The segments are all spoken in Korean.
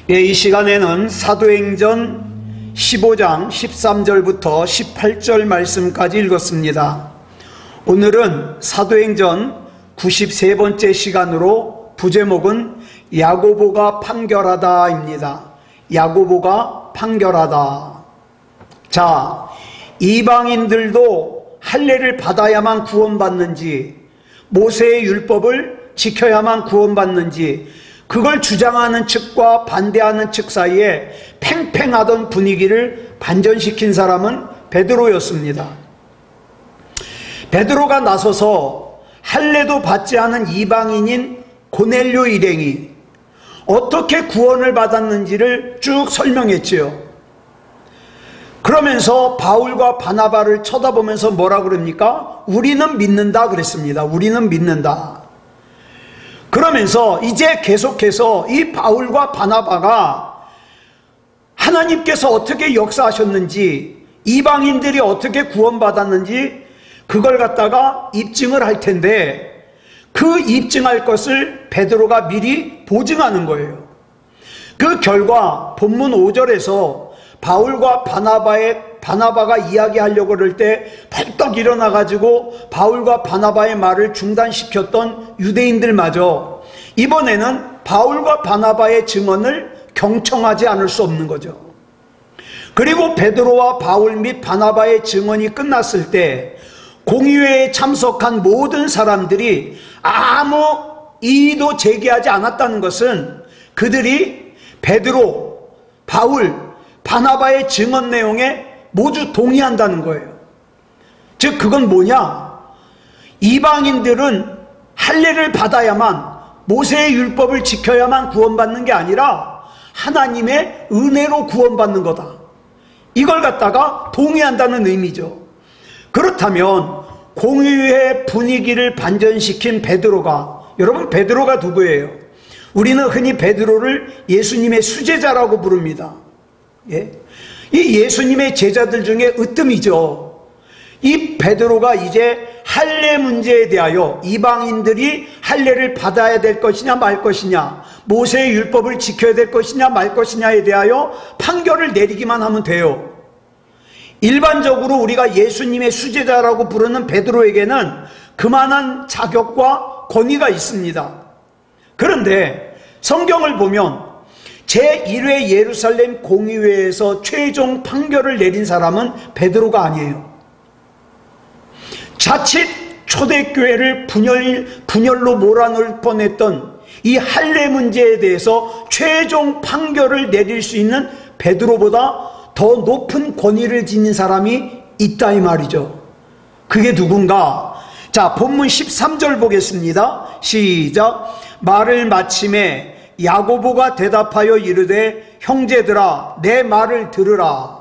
이 시간에는 사도행전 15장 13절부터 18절 말씀까지 읽었습니다. 오늘은 사도행전 93번째 시간으로 부제목은 야고보가 판결하다입니다. 야고보가 판결하다. 자, 이방인들도 할례를 받아야만 구원받는지, 모세의 율법을 지켜야만 구원받는지, 그걸 주장하는 측과 반대하는 측 사이에 팽팽하던 분위기를 반전시킨 사람은 베드로였습니다. 베드로가 나서서 할례도 받지 않은 이방인인 고넬료 일행이 어떻게 구원을 받았는지를 쭉 설명했지요. 그러면서 바울과 바나바를 쳐다보면서 뭐라 그럽니까? 우리는 믿는다 그랬습니다. 우리는 믿는다. 그러면서 이제 계속해서 이 바울과 바나바가 하나님께서 어떻게 역사하셨는지, 이방인들이 어떻게 구원받았는지 그걸 갖다가 입증을 할 텐데, 그 입증할 것을 베드로가 미리 보증하는 거예요. 그 결과 본문 5절에서 바울과 바나바가 이야기하려고 그럴 때 벌떡 일어나가지고 바울과 바나바의 말을 중단시켰던 유대인들마저 이번에는 바울과 바나바의 증언을 경청하지 않을 수 없는 거죠. 그리고 베드로와 바울 및 바나바의 증언이 끝났을 때 공의회에 참석한 모든 사람들이 아무 이의도 제기하지 않았다는 것은 그들이 베드로, 바울, 바나바의 증언 내용에 모두 동의한다는 거예요. 즉 그건 뭐냐? 이방인들은 할례를 받아야만, 모세의 율법을 지켜야만 구원받는 게 아니라 하나님의 은혜로 구원받는 거다. 이걸 갖다가 동의한다는 의미죠. 그렇다면 공의회 분위기를 반전시킨 베드로가, 여러분 베드로가 누구예요? 우리는 흔히 베드로를 예수님의 수제자라고 부릅니다. 예? 이 예수님의 제자들 중에 으뜸이죠. 이 베드로가 이제 할례 문제에 대하여 이방인들이 할례를 받아야 될 것이냐 말 것이냐, 모세의 율법을 지켜야 될 것이냐 말 것이냐에 대하여 판결을 내리기만 하면 돼요. 일반적으로 우리가 예수님의 수제자라고 부르는 베드로에게는 그만한 자격과 권위가 있습니다. 그런데 성경을 보면 제1회 예루살렘 공의회에서 최종 판결을 내린 사람은 베드로가 아니에요. 자칫 초대교회를 분열로 몰아넣을 뻔했던 이 할례 문제에 대해서 최종 판결을 내릴 수 있는 베드로보다 더 높은 권위를 지닌 사람이 있다 이 말이죠. 그게 누군가? 자, 본문 13절 보겠습니다. 시작. 말을 마침에 야고보가 대답하여 이르되 형제들아 내 말을 들으라.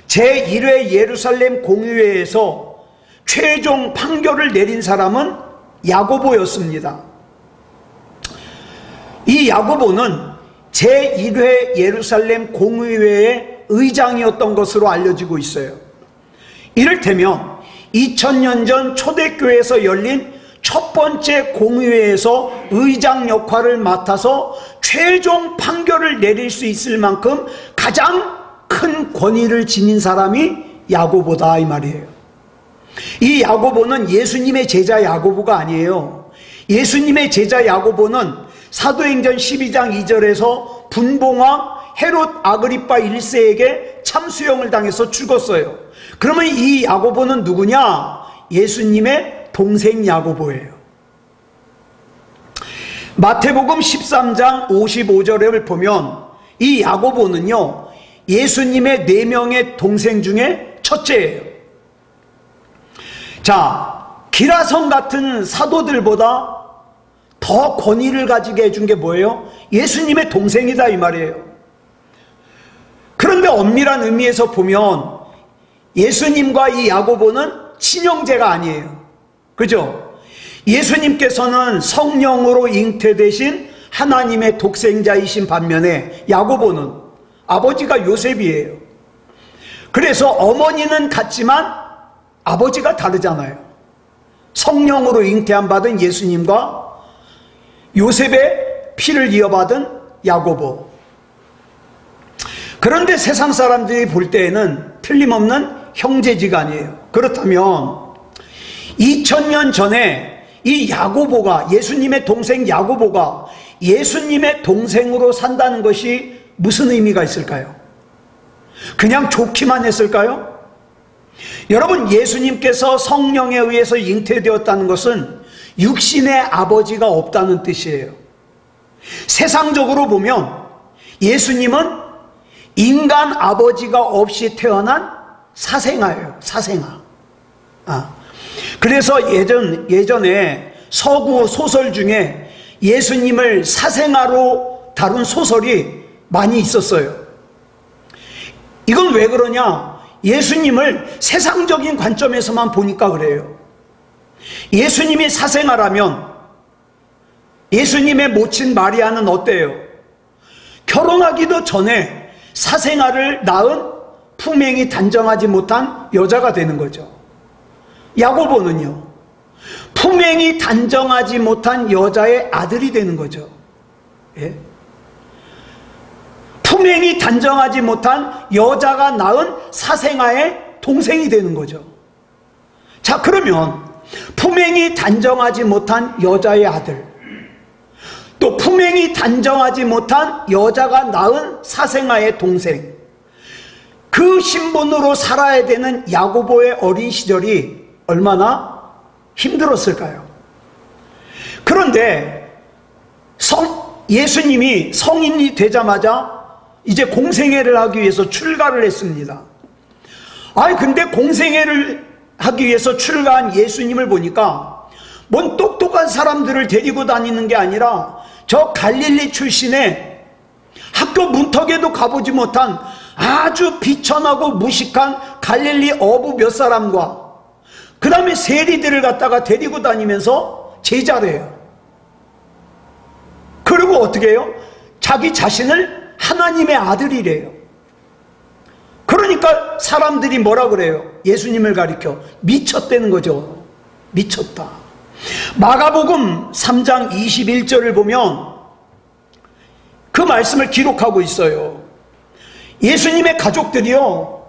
제1회 예루살렘 공의회에서 최종 판결을 내린 사람은 야고보였습니다. 이 야고보는 제1회 예루살렘 공의회의 의장이었던 것으로 알려지고 있어요. 이를테면 2000년 전 초대교회에서 열린 첫 번째 공의회에서 의장 역할을 맡아서 최종 판결을 내릴 수 있을 만큼 가장 큰 권위를 지닌 사람이 야고보다 이 말이에요. 이 야고보는 예수님의 제자 야고보가 아니에요. 예수님의 제자 야고보는 사도행전 12장 2절에서 분봉왕 헤롯 아그리파 1세에게 참수형을 당해서 죽었어요. 그러면 이 야고보는 누구냐? 예수님의 동생 야고보예요. 마태복음 13장 55절을 보면 이 야고보는요, 예수님의 4명의 동생 중에 첫째예요. 자, 기라성 같은 사도들보다 더 권위를 가지게 해준 게 뭐예요? 예수님의 동생이다 이 말이에요. 그런데 엄밀한 의미에서 보면 예수님과 이 야고보는 친형제가 아니에요. 그죠? 예수님께서는 성령으로 잉태되신 하나님의 독생자이신 반면에 야고보는 아버지가 요셉이에요. 그래서 어머니는 같지만 아버지가 다르잖아요. 성령으로 잉태한 받은 예수님과 요셉의 피를 이어받은 야고보. 그런데 세상 사람들이 볼 때에는 틀림없는 형제지간이에요. 그렇다면 2000년 전에 이 야고보가, 예수님의 동생 야고보가 예수님의 동생으로 산다는 것이 무슨 의미가 있을까요? 그냥 좋기만 했을까요? 여러분, 예수님께서 성령에 의해서 잉태되었다는 것은 육신의 아버지가 없다는 뜻이에요. 세상적으로 보면 예수님은 인간 아버지가 없이 태어난 사생아예요. 사생아. 그래서 예전에 서구 소설 중에 예수님을 사생아로 다룬 소설이 많이 있었어요. 이건 왜 그러냐? 예수님을 세상적인 관점에서만 보니까 그래요. 예수님이 사생아라면 예수님의 모친 마리아는 어때요? 결혼하기도 전에 사생아를 낳은 품행이 단정하지 못한 여자가 되는 거죠. 야고보는요, 품행이 단정하지 못한 여자의 아들이 되는 거죠. 예? 품행이 단정하지 못한 여자가 낳은 사생아의 동생이 되는 거죠. 자, 그러면 품행이 단정하지 못한 여자의 아들, 또 품행이 단정하지 못한 여자가 낳은 사생아의 동생, 그 신분으로 살아야 되는 야고보의 어린 시절이 얼마나 힘들었을까요? 그런데 예수님이 성인이 되자마자 이제 공생애를 하기 위해서 출가를 했습니다. 근데 공생애를 하기 위해서 출가한 예수님을 보니까 뭔 똑똑한 사람들을 데리고 다니는 게 아니라 저 갈릴리 출신의 학교 문턱에도 가보지 못한 아주 비천하고 무식한 갈릴리 어부 몇 사람과 그 다음에 세리들을 갖다가 데리고 다니면서 제자래요. 그리고 어떻게 해요? 자기 자신을 하나님의 아들이래요. 그러니까 사람들이 뭐라 그래요? 예수님을 가리켜 미쳤다는 거죠. 미쳤다. 마가복음 3장 21절을 보면 그 말씀을 기록하고 있어요. 예수님의 가족들이요,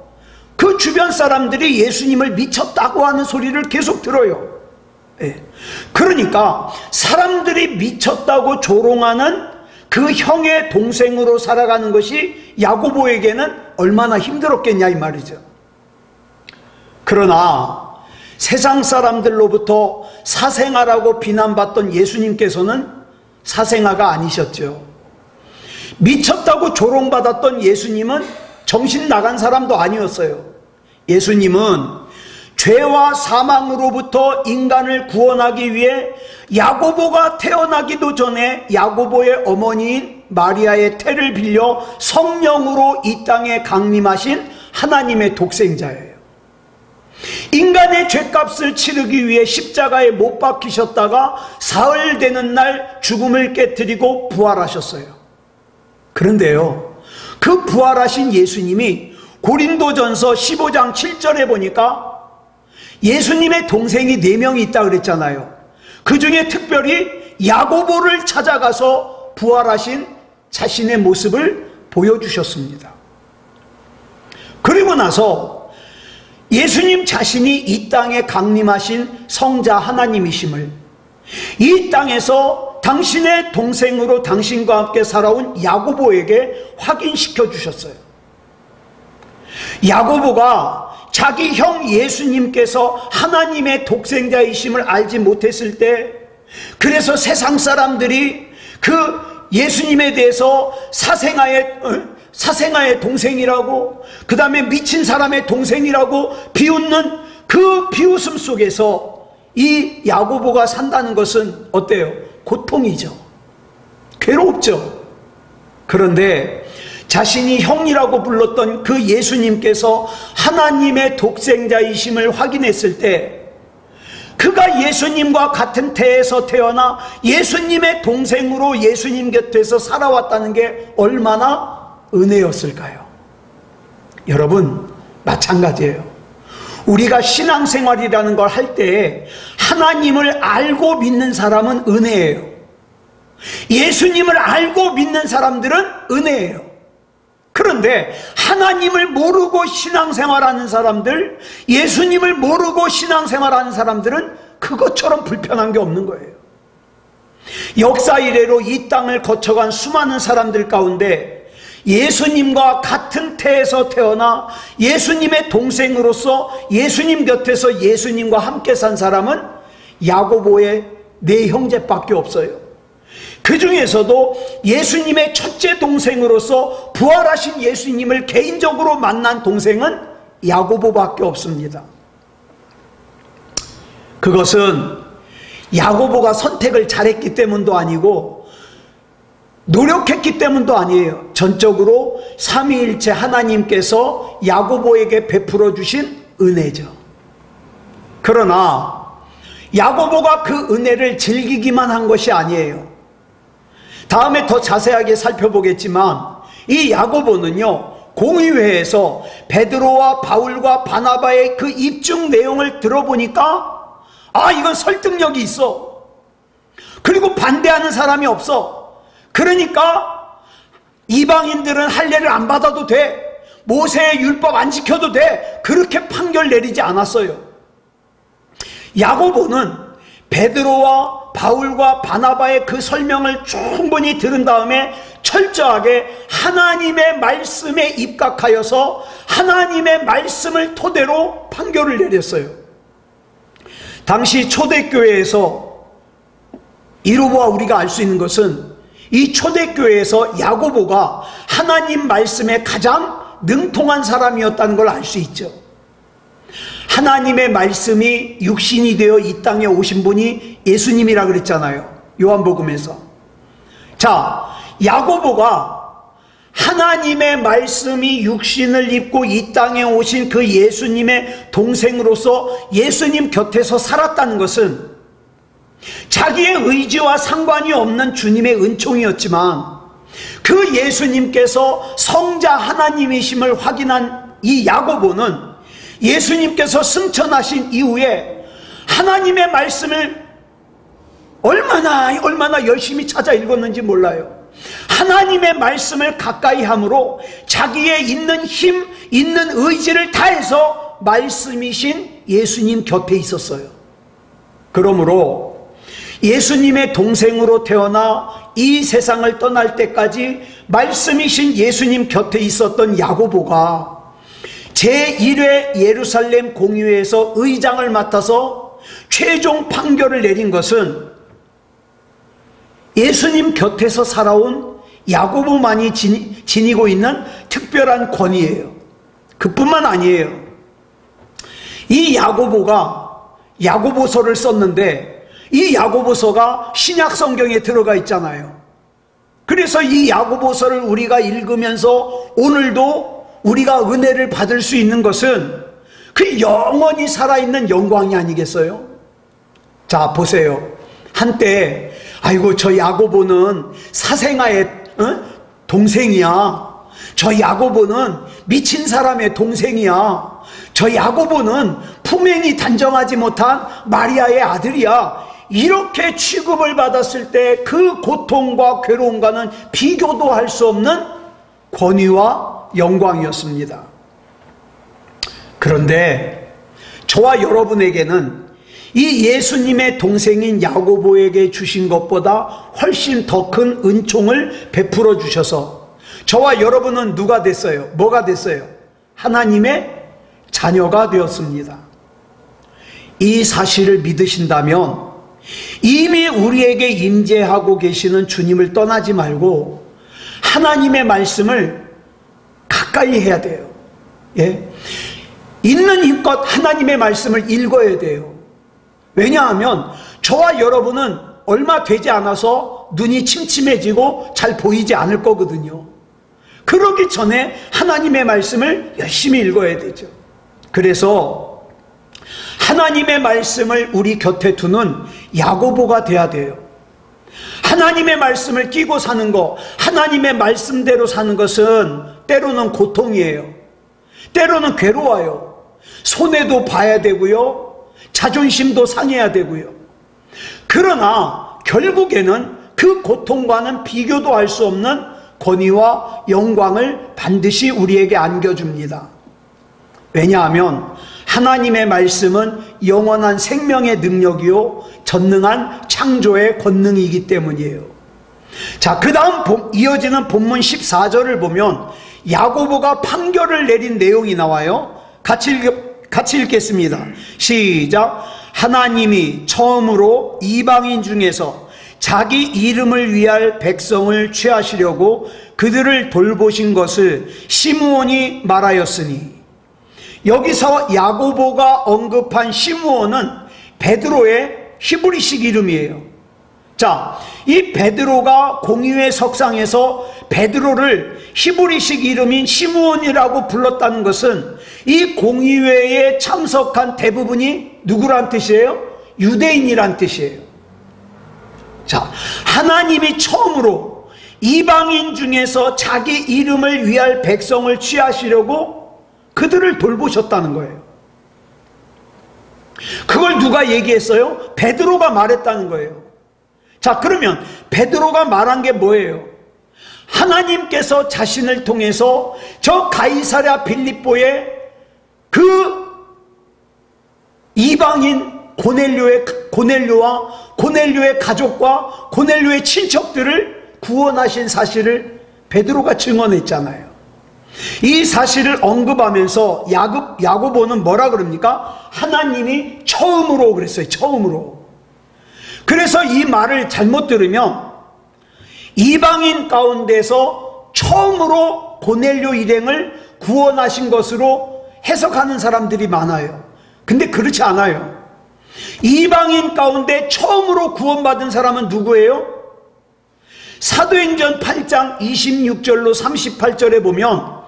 그 주변 사람들이 예수님을 미쳤다고 하는 소리를 계속 들어요. 예. 그러니까 사람들이 미쳤다고 조롱하는 그 형의 동생으로 살아가는 것이 야고보에게는 얼마나 힘들었겠냐 이 말이죠. 그러나 세상 사람들로부터 사생아라고 비난받던 예수님께서는 사생아가 아니셨죠. 미쳤다고 조롱받았던 예수님은 정신 나간 사람도 아니었어요. 예수님은 죄와 사망으로부터 인간을 구원하기 위해 야고보가 태어나기도 전에 야고보의 어머니인 마리아의 태를 빌려 성령으로 이 땅에 강림하신 하나님의 독생자예요. 인간의 죄값을 치르기 위해 십자가에 못 박히셨다가 사흘 되는 날 죽음을 깨뜨리고 부활하셨어요. 그런데요, 그 부활하신 예수님이 고린도전서 15장 7절에 보니까 예수님의 동생이 4명이 있다 그랬잖아요. 그 중에 특별히 야고보를 찾아가서 부활하신 자신의 모습을 보여주셨습니다. 그리고 나서 예수님 자신이 이 땅에 강림하신 성자 하나님이심을 이 땅에서 당신의 동생으로 당신과 함께 살아온 야고보에게 확인시켜 주셨어요. 야고보가 자기 형 예수님께서 하나님의 독생자이심을 알지 못했을 때, 그래서 세상 사람들이 그 예수님에 대해서 사생아의 동생이라고, 그 다음에 미친 사람의 동생이라고 비웃는 그 비웃음 속에서 이 야고보가 산다는 것은 어때요? 고통이죠. 괴롭죠. 그런데 자신이 형이라고 불렀던 그 예수님께서 하나님의 독생자이심을 확인했을 때, 그가 예수님과 같은 태에서 태어나 예수님의 동생으로 예수님 곁에서 살아왔다는 게 얼마나 은혜였을까요? 여러분, 마찬가지예요. 우리가 신앙생활이라는 걸 할 때 하나님을 알고 믿는 사람은 은혜예요. 예수님을 알고 믿는 사람들은 은혜예요. 그런데 하나님을 모르고 신앙생활하는 사람들, 예수님을 모르고 신앙생활하는 사람들은 그것처럼 불편한 게 없는 거예요. 역사 이래로 이 땅을 거쳐간 수많은 사람들 가운데 예수님과 같은 태에서 태어나 예수님의 동생으로서 예수님 곁에서 예수님과 함께 산 사람은 야고보의 네 형제밖에 없어요. 그 중에서도 예수님의 첫째 동생으로서 부활하신 예수님을 개인적으로 만난 동생은 야고보밖에 없습니다. 그것은 야고보가 선택을 잘했기 때문도 아니고 노력했기 때문도 아니에요. 전적으로 삼위일체 하나님께서 야고보에게 베풀어 주신 은혜죠. 그러나 야고보가 그 은혜를 즐기기만 한 것이 아니에요. 다음에 더 자세하게 살펴보겠지만 이 야고보는요, 공의회에서 베드로와 바울과 바나바의 그 입증 내용을 들어보니까 이건 설득력이 있어. 그리고 반대하는 사람이 없어. 그러니까 이방인들은 할례를 안 받아도 돼, 모세의 율법 안 지켜도 돼, 그렇게 판결 내리지 않았어요. 야고보는 베드로와 바울과 바나바의 그 설명을 충분히 들은 다음에 철저하게 하나님의 말씀에 입각하여서 하나님의 말씀을 토대로 판결을 내렸어요. 당시 초대교회에서 이로보아 우리가 알 수 있는 것은 이 초대교회에서 야고보가 하나님 말씀에 가장 능통한 사람이었다는 걸 알 수 있죠. 하나님의 말씀이 육신이 되어 이 땅에 오신 분이 예수님이라 그랬잖아요, 요한복음에서. 자, 야고보가 하나님의 말씀이 육신을 입고 이 땅에 오신 그 예수님의 동생으로서 예수님 곁에서 살았다는 것은 자기의 의지와 상관이 없는 주님의 은총이었지만, 그 예수님께서 성자 하나님이심을 확인한 이 야고보는 예수님께서 승천하신 이후에 하나님의 말씀을 얼마나 열심히 찾아 읽었는지 몰라요. 하나님의 말씀을 가까이 함으로 자기의 있는 힘, 있는 의지를 다해서 말씀이신 예수님 곁에 있었어요. 그러므로 예수님의 동생으로 태어나 이 세상을 떠날 때까지 말씀이신 예수님 곁에 있었던 야고보가 제1회 예루살렘 공의회에서 의장을 맡아서 최종 판결을 내린 것은 예수님 곁에서 살아온 야고보만이 지니고 있는 특별한 권위예요. 그뿐만 아니에요. 이 야고보가 야고보서를 썼는데 이 야고보서가 신약 성경에 들어가 있잖아요. 그래서 이 야고보서를 우리가 읽으면서 오늘도 우리가 은혜를 받을 수 있는 것은 그 영원히 살아있는 영광이 아니겠어요? 자, 보세요. 한때 아이고 저 야고보는 사생아의 동생이야, 저 야고보는 미친 사람의 동생이야, 저 야고보는 품행이 단정하지 못한 마리아의 아들이야, 이렇게 취급을 받았을 때 그 고통과 괴로움과는 비교도 할 수 없는 권위와 영광이었습니다. 그런데 저와 여러분에게는 이 예수님의 동생인 야고보에게 주신 것보다 훨씬 더 큰 은총을 베풀어 주셔서 저와 여러분은 누가 됐어요? 뭐가 됐어요? 하나님의 자녀가 되었습니다. 이 사실을 믿으신다면 이미 우리에게 임재하고 계시는 주님을 떠나지 말고 하나님의 말씀을 가까이 해야 돼요. 예? 있는 힘껏 하나님의 말씀을 읽어야 돼요. 왜냐하면 저와 여러분은 얼마 되지 않아서 눈이 침침해지고 잘 보이지 않을 거거든요. 그러기 전에 하나님의 말씀을 열심히 읽어야 되죠. 그래서 하나님의 말씀을 우리 곁에 두는 야고보가 돼야 돼요. 하나님의 말씀을 끼고 사는 거, 하나님의 말씀대로 사는 것은 때로는 고통이에요. 때로는 괴로워요. 손해도 봐야 되고요, 자존심도 상해야 되고요. 그러나 결국에는 그 고통과는 비교도 할 수 없는 권위와 영광을 반드시 우리에게 안겨줍니다. 왜냐하면 하나님의 말씀은 영원한 생명의 능력이요 전능한 창조의 권능이기 때문이에요. 자, 그 다음 이어지는 본문 14절을 보면 야고보가 판결을 내린 내용이 나와요. 같이 읽겠습니다. 시작. 하나님이 처음으로 이방인 중에서 자기 이름을 위할 백성을 취하시려고 그들을 돌보신 것을 시므온이 말하였으니, 여기서 야고보가 언급한 시므온은 베드로의 히브리식 이름이에요. 자, 이 베드로가 공의회 석상에서 베드로를 히브리식 이름인 시므온이라고 불렀다는 것은 이 공의회에 참석한 대부분이 누구란 뜻이에요? 유대인이란 뜻이에요. 자, 하나님이 처음으로 이방인 중에서 자기 이름을 위할 백성을 취하시려고 그들을 돌보셨다는 거예요. 그걸 누가 얘기했어요? 베드로가 말했다는 거예요. 자, 그러면 베드로가 말한 게 뭐예요? 하나님께서 자신을 통해서 저 가이사랴 빌립보의 그 이방인 고넬료와 고넬료의 가족과 고넬료의 친척들을 구원하신 사실을 베드로가 증언했잖아요. 이 사실을 언급하면서 야고보는 뭐라 그럽니까? 하나님이 처음으로 그랬어요. 처음으로. 그래서 이 말을 잘못 들으면 이방인 가운데서 처음으로 고넬료 일행을 구원하신 것으로 해석하는 사람들이 많아요. 근데 그렇지 않아요. 이방인 가운데 처음으로 구원받은 사람은 누구예요? 사도행전 8장 26절로 38절에 보면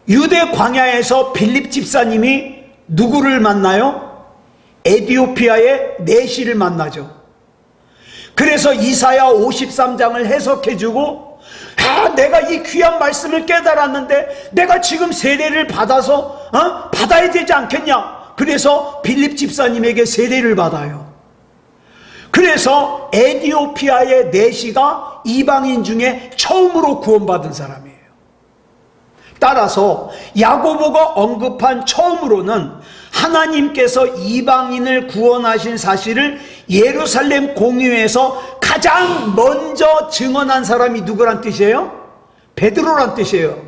유대 광야에서 빌립 집사님이 누구를 만나요? 에디오피아의 내시를 만나죠. 그래서 이사야 53장을 해석해주고, 내가 이 귀한 말씀을 깨달았는데 내가 지금 세례를 받아서 받아야 되지 않겠냐. 그래서 빌립 집사님에게 세례를 받아요. 그래서 에디오피아의 내시가 이방인 중에 처음으로 구원받은 사람이에요. 따라서 야고보가 언급한 처음으로는 하나님께서 이방인을 구원하신 사실을 예루살렘 공의회에서 가장 먼저 증언한 사람이 누구란 뜻이에요? 베드로란 뜻이에요.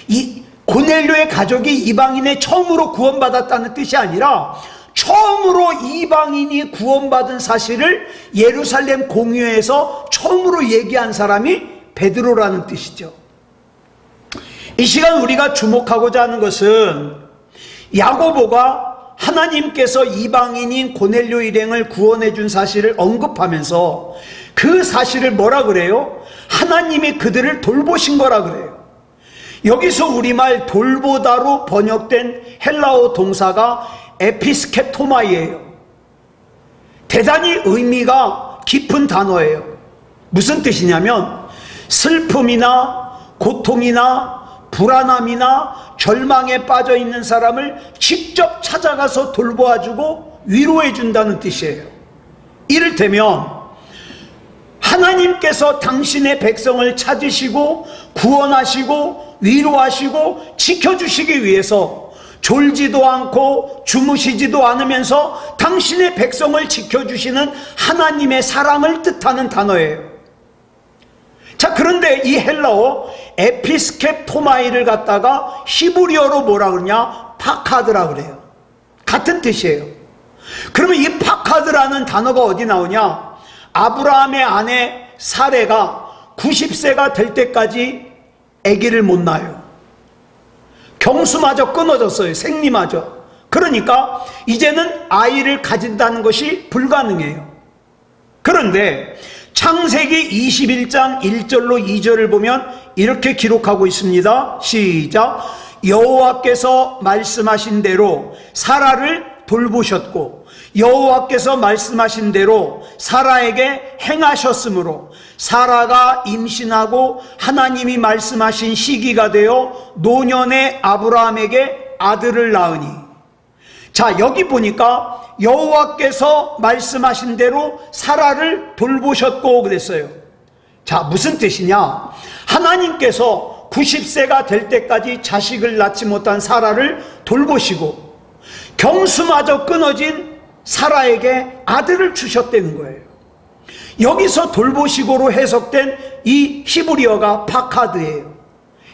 이 고넬료의 가족이 이방인의 처음으로 구원받았다는 뜻이 아니라 처음으로 이방인이 구원받은 사실을 예루살렘 공의회에서 처음으로 얘기한 사람이 베드로라는 뜻이죠. 이 시간 우리가 주목하고자 하는 것은 야고보가 하나님께서 이방인인 고넬료 일행을 구원해 준 사실을 언급하면서 그 사실을 뭐라 그래요? 하나님이 그들을 돌보신 거라 그래요. 여기서 우리말 돌보다로 번역된 헬라어 동사가 에피스케토마이예요. 대단히 의미가 깊은 단어예요. 무슨 뜻이냐면 슬픔이나 고통이나 불안함이나 절망에 빠져 있는 사람을 직접 찾아가서 돌보아주고 위로해 준다는 뜻이에요. 이를테면 하나님께서 당신의 백성을 찾으시고 구원하시고 위로하시고 지켜주시기 위해서 졸지도 않고 주무시지도 않으면서 당신의 백성을 지켜주시는 하나님의 사랑을 뜻하는 단어예요. 자, 그런데 이 헬라어 에피스케토마이를 갖다가 히브리어로 뭐라 그러냐? 파카드라 그래요. 같은 뜻이에요. 그러면 이 파카드라는 단어가 어디 나오냐? 아브라함의 아내 사레가 90세가 될 때까지 아기를 못 낳아요. 경수마저 끊어졌어요. 생리마저. 그러니까 이제는 아이를 가진다는 것이 불가능해요. 그런데 창세기 21장 1절로 2절을 보면 이렇게 기록하고 있습니다. 시작. 여호와께서 말씀하신 대로 사라를 돌보셨고 여호와께서 말씀하신 대로 사라에게 행하셨으므로 사라가 임신하고 하나님이 말씀하신 시기가 되어 노년의 아브라함에게 아들을 낳으니. 자, 여기 보니까 여호와께서 말씀하신 대로 사라를 돌보셨고 그랬어요. 자, 무슨 뜻이냐? 하나님께서 90세가 될 때까지 자식을 낳지 못한 사라를 돌보시고 경수마저 끊어진 사라에게 아들을 주셨다는 거예요. 여기서 돌보시고로 해석된 이 히브리어가 파카드예요.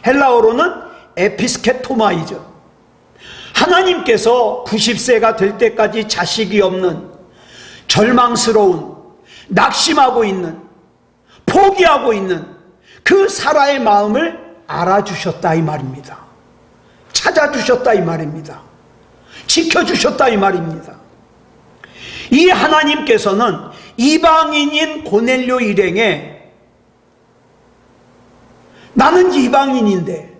헬라어로는 에피스케토마이죠. 하나님께서 90세가 될 때까지 자식이 없는 절망스러운, 낙심하고 있는, 포기하고 있는 그 사라의 마음을 알아주셨다 이 말입니다. 찾아주셨다 이 말입니다. 지켜주셨다 이 말입니다. 이 하나님께서는 이방인인 고넬료 일행에 나는 이방인인데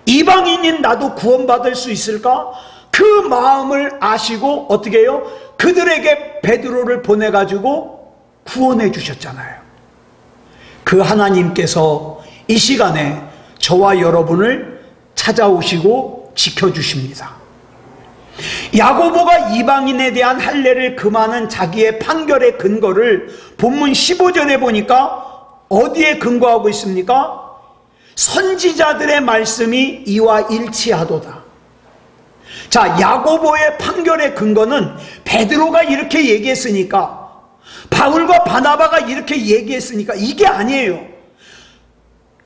이방인인 나도 구원받을 수 있을까? 그 마음을 아시고 어떻게 해요? 그들에게 베드로를 보내가지고 구원해 주셨잖아요. 그 하나님께서 이 시간에 저와 여러분을 찾아오시고 지켜주십니다. 야고보가 이방인에 대한 할례를 금하는 자기의 판결의 근거를 본문 15절에 보니까 어디에 근거하고 있습니까? 선지자들의 말씀이 이와 일치하도다. 자, 야고보의 판결의 근거는 베드로가 이렇게 얘기했으니까, 바울과 바나바가 이렇게 얘기했으니까 이게 아니에요.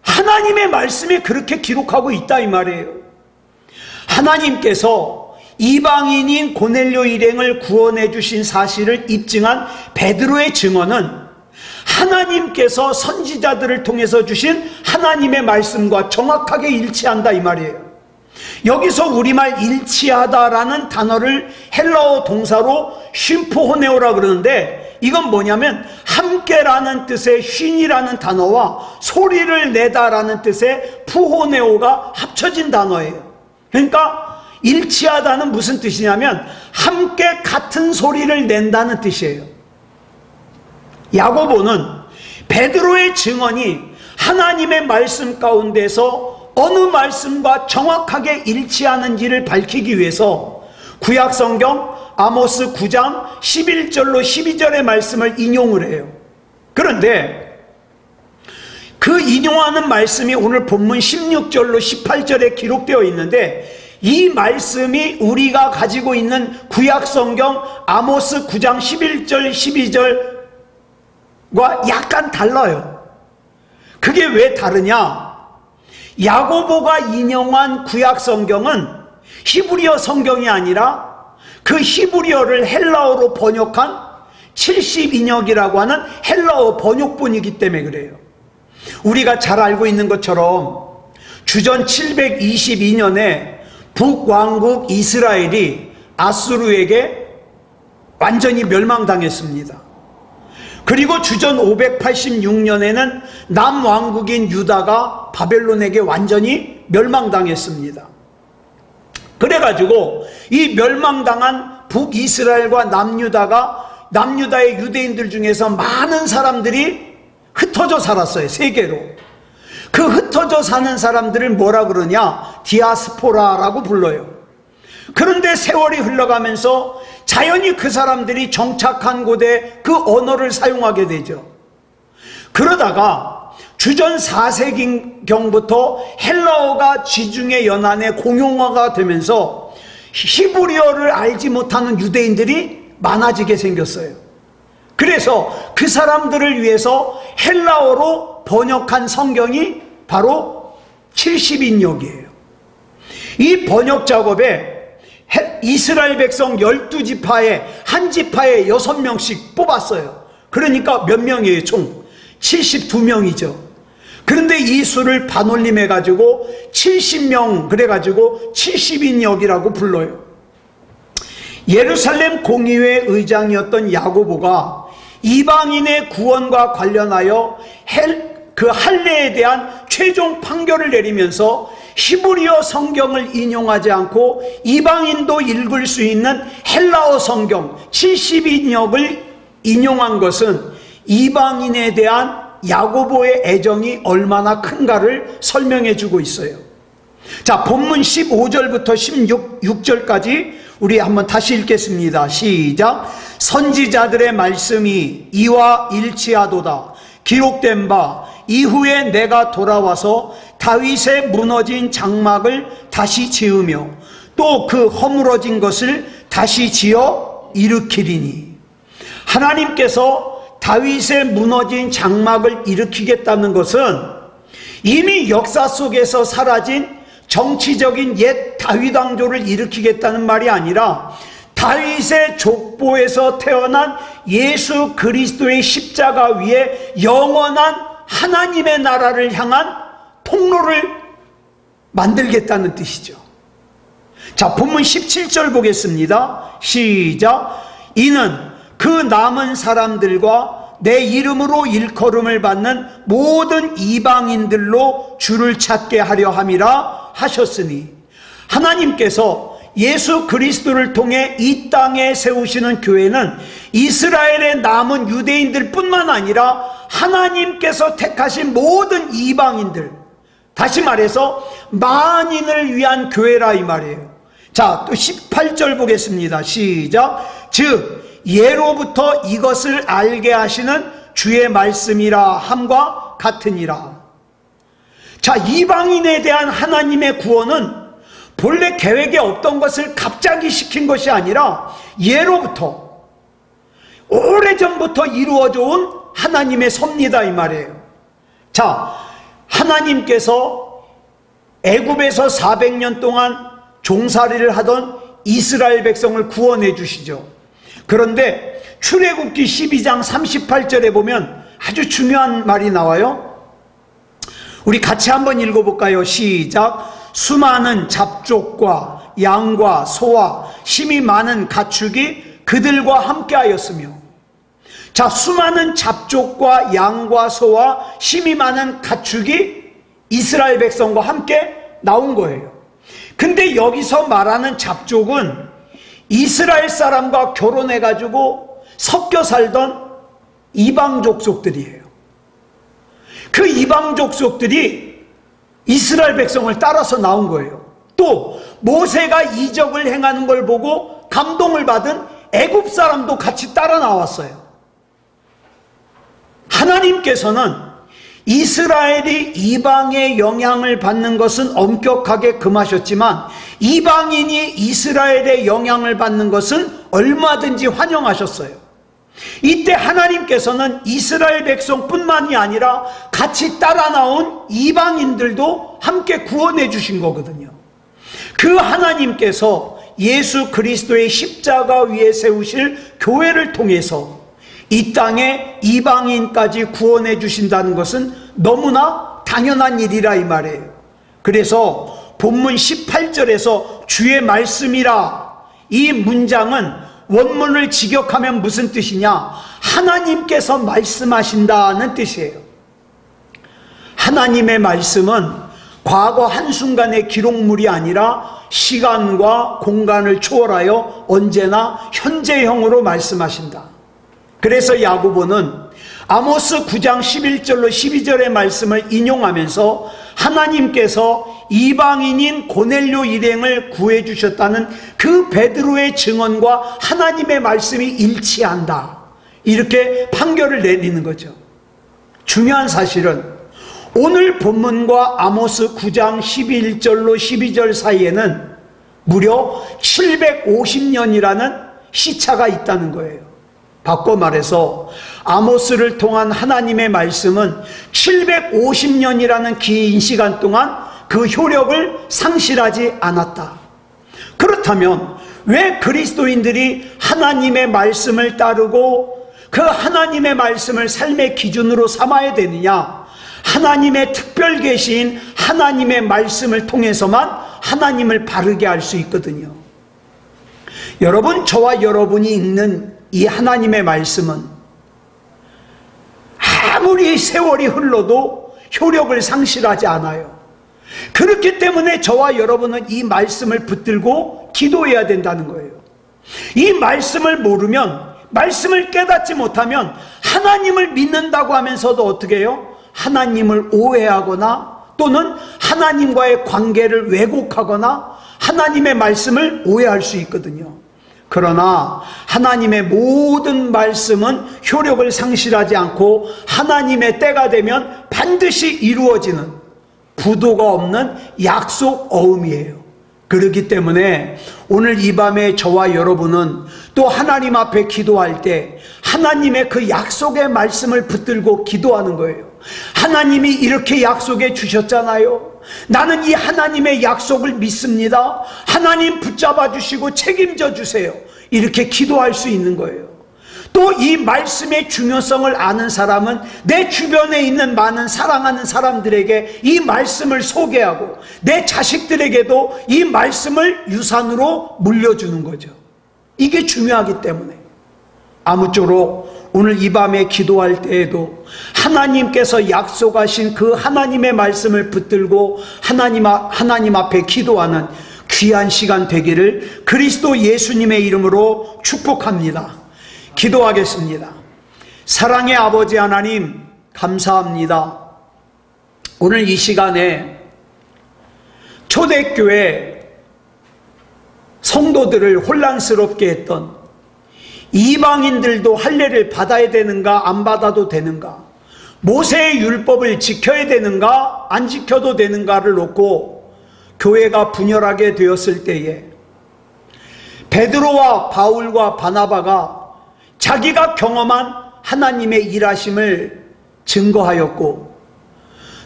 하나님의 말씀에 그렇게 기록하고 있다 이 말이에요. 하나님께서 이방인인 고넬료 일행을 구원해 주신 사실을 입증한 베드로의 증언은 하나님께서 선지자들을 통해서 주신 하나님의 말씀과 정확하게 일치한다 이 말이에요. 여기서 우리말 일치하다라는 단어를 헬라어 동사로 쉼포호네오라 그러는데, 이건 뭐냐면 함께라는 뜻의 쉰이라는 단어와 소리를 내다라는 뜻의 푸호네오가 합쳐진 단어예요. 그러니까 일치하다는 무슨 뜻이냐면 함께 같은 소리를 낸다는 뜻이에요. 야고보는 베드로의 증언이 하나님의 말씀 가운데서 어느 말씀과 정확하게 일치하는지를 밝히기 위해서 구약성경 아모스 9장 11절로 12절의 말씀을 인용을 해요. 그런데 그 인용하는 말씀이 오늘 본문 16절로 18절에 기록되어 있는데, 이 말씀이 우리가 가지고 있는 구약성경 아모스 9장 11절 12절과 약간 달라요. 그게 왜 다르냐? 야고보가 인용한 구약성경은 히브리어 성경이 아니라 그 히브리어를 헬라어로 번역한 70인역이라고 하는 헬라어 번역본이기 때문에 그래요. 우리가 잘 알고 있는 것처럼 주전 722년에 북왕국 이스라엘이 아수르에게 완전히 멸망당했습니다. 그리고 주전 586년에는 남왕국인 유다가 바벨론에게 완전히 멸망당했습니다. 그래가지고 이 멸망당한 북이스라엘과 남유다의 유대인들 중에서 많은 사람들이 흩어져 살았어요. 세계로. 그 흩어져 사는 사람들을 뭐라 그러냐? 디아스포라라고 불러요. 그런데 세월이 흘러가면서 자연히 그 사람들이 정착한 곳에 그 언어를 사용하게 되죠. 그러다가 주전 4세기경부터 헬라어가 지중해 연안에 공용어가 되면서 히브리어를 알지 못하는 유대인들이 많아지게 생겼어요. 그래서 그 사람들을 위해서 헬라어로 번역한 성경이 바로 70인역이에요. 이 번역 작업에 이스라엘 백성 12지파에 한 지파에 6명씩 뽑았어요. 그러니까 몇 명이에요? 총 72명이죠. 그런데 이 수를 반올림해가지고 70명 그래가지고 70인역이라고 불러요. 예루살렘 공의회 의장이었던 야고보가 이방인의 구원과 관련하여 그 할례에 대한 최종 판결을 내리면서 히브리어 성경을 인용하지 않고 이방인도 읽을 수 있는 헬라어 성경 70인역을 인용한 것은 이방인에 대한 야고보의 애정이 얼마나 큰가를 설명해 주고 있어요. 자, 본문 15절부터 16절까지 우리 한번 다시 읽겠습니다. 시작. 선지자들의 말씀이 이와 일치하도다. 기록된 바 이후에 내가 돌아와서 다윗의 무너진 장막을 다시 지으며 또 그 허물어진 것을 다시 지어 일으키리니. 하나님께서 다윗의 무너진 장막을 일으키겠다는 것은 이미 역사 속에서 사라진 정치적인 옛 다윗 왕조를 일으키겠다는 말이 아니라 다윗의 족보에서 태어난 예수 그리스도의 십자가 위에 영원한 하나님의 나라를 향한 통로를 만들겠다는 뜻이죠. 자, 본문 17절 보겠습니다. 시작. 이는 그 남은 사람들과 내 이름으로 일컬음을 받는 모든 이방인들로 주를 찾게 하려 함이라 하셨으니. 하나님께서 예수 그리스도를 통해 이 땅에 세우시는 교회는 이스라엘의 남은 유대인들 뿐만 아니라 하나님께서 택하신 모든 이방인들, 다시 말해서 만인을 위한 교회라 이 말이에요. 자, 또 18절 보겠습니다. 시작. 즉 예로부터 이것을 알게 하시는 주의 말씀이라 함과 같으니라. 자, 이방인에 대한 하나님의 구원은 본래 계획에 없던 것을 갑자기 시킨 것이 아니라 예로부터 오래전부터 이루어져 온 하나님의 섭리다 이 말이에요. 자, 하나님께서 애굽에서 400년 동안 종살이를 하던 이스라엘 백성을 구원해 주시죠. 그런데 출애굽기 12장 38절에 보면 아주 중요한 말이 나와요. 우리 같이 한번 읽어볼까요? 시작. 수많은 잡족과 양과 소와 힘이 많은 가축이 그들과 함께 하였으며. 자, 수많은 잡족과 양과 소와 힘이 많은 가축이 이스라엘 백성과 함께 나온 거예요. 근데 여기서 말하는 잡족은 이스라엘 사람과 결혼해가지고 섞여 살던 이방 족속들이에요. 그 이방 족속들이 이스라엘 백성을 따라서 나온 거예요. 또 모세가 이적을 행하는 걸 보고 감동을 받은 애굽 사람도 같이 따라 나왔어요. 하나님께서는 이스라엘이 이방의 영향을 받는 것은 엄격하게 금하셨지만 이방인이 이스라엘의 영향을 받는 것은 얼마든지 환영하셨어요. 이때 하나님께서는 이스라엘 백성뿐만이 아니라 같이 따라 나온 이방인들도 함께 구원해 주신 거거든요. 그 하나님께서 예수 그리스도의 십자가 위에 세우실 교회를 통해서 이 땅에 이방인까지 구원해 주신다는 것은 너무나 당연한 일이라 이 말이에요. 그래서 본문 18절에서 주의 말씀이라, 이 문장은 원문을 직역하면 무슨 뜻이냐? 하나님께서 말씀하신다는 뜻이에요. 하나님의 말씀은 과거 한순간의 기록물이 아니라 시간과 공간을 초월하여 언제나 현재형으로 말씀하신다. 그래서 야고보는 아모스 9장 11절로 12절의 말씀을 인용하면서 하나님께서 이방인인 고넬료 일행을 구해주셨다는 그 베드로의 증언과 하나님의 말씀이 일치한다, 이렇게 판결을 내리는 거죠. 중요한 사실은 오늘 본문과 아모스 9장 11절로 12절 사이에는 무려 750년이라는 시차가 있다는 거예요. 바꿔 말해서 아모스를 통한 하나님의 말씀은 750년이라는 긴 시간 동안 그 효력을 상실하지 않았다. 그렇다면 왜 그리스도인들이 하나님의 말씀을 따르고 그 하나님의 말씀을 삶의 기준으로 삼아야 되느냐? 하나님의 특별 계시인 하나님의 말씀을 통해서만 하나님을 바르게 할 수 있거든요. 여러분, 저와 여러분이 읽는 이 하나님의 말씀은 아무리 세월이 흘러도 효력을 상실하지 않아요. 그렇기 때문에 저와 여러분은 이 말씀을 붙들고 기도해야 된다는 거예요. 이 말씀을 모르면, 말씀을 깨닫지 못하면 하나님을 믿는다고 하면서도 어떻게 해요? 하나님을 오해하거나 또는 하나님과의 관계를 왜곡하거나 하나님의 말씀을 오해할 수 있거든요. 그러나 하나님의 모든 말씀은 효력을 상실하지 않고 하나님의 때가 되면 반드시 이루어지는 부도가 없는 약속 어음이에요. 그렇기 때문에 오늘 이 밤에 저와 여러분은 또 하나님 앞에 기도할 때 하나님의 그 약속의 말씀을 붙들고 기도하는 거예요. 하나님이 이렇게 약속해 주셨잖아요. 나는 이 하나님의 약속을 믿습니다. 하나님 붙잡아 주시고 책임져 주세요. 이렇게 기도할 수 있는 거예요. 또 이 말씀의 중요성을 아는 사람은 내 주변에 있는 많은 사랑하는 사람들에게 이 말씀을 소개하고 내 자식들에게도 이 말씀을 유산으로 물려주는 거죠. 이게 중요하기 때문에 아무쪼록 오늘 이 밤에 기도할 때에도 하나님께서 약속하신 그 하나님의 말씀을 붙들고 하나님 앞에 기도하는 귀한 시간 되기를 그리스도 예수님의 이름으로 축복합니다. 기도하겠습니다. 사랑의 아버지 하나님, 감사합니다. 오늘 이 시간에 초대교회 성도들을 혼란스럽게 했던 이방인들도 할례를 받아야 되는가 안 받아도 되는가, 모세의 율법을 지켜야 되는가 안 지켜도 되는가를 놓고 교회가 분열하게 되었을 때에 베드로와 바울과 바나바가 자기가 경험한 하나님의 일하심을 증거하였고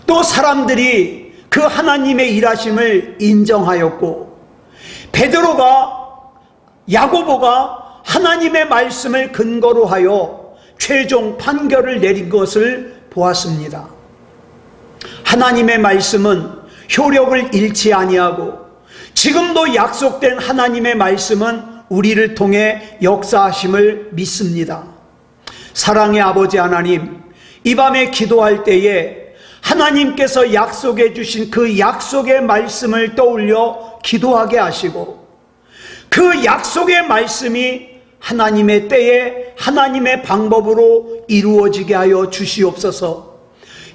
또 사람들이 그 하나님의 일하심을 인정하였고 베드로가 야고보가 하나님의 말씀을 근거로 하여 최종 판결을 내린 것을 보았습니다. 하나님의 말씀은 효력을 잃지 아니하고 지금도 약속된 하나님의 말씀은 우리를 통해 역사하심을 믿습니다. 사랑의 아버지 하나님, 이 밤에 기도할 때에 하나님께서 약속해 주신 그 약속의 말씀을 떠올려 기도하게 하시고 그 약속의 말씀이 하나님의 때에 하나님의 방법으로 이루어지게 하여 주시옵소서.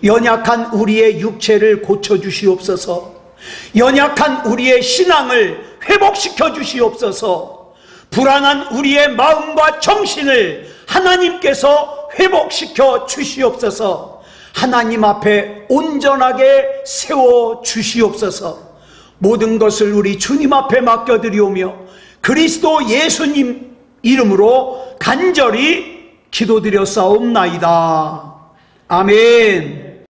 연약한 우리의 육체를 고쳐주시옵소서. 연약한 우리의 신앙을 회복시켜 주시옵소서. 불안한 우리의 마음과 정신을 하나님께서 회복시켜 주시옵소서. 하나님 앞에 온전하게 세워 주시옵소서. 모든 것을 우리 주님 앞에 맡겨드리오며 그리스도 예수님 이름으로 간절히 기도드렸사옵나이다. 아멘.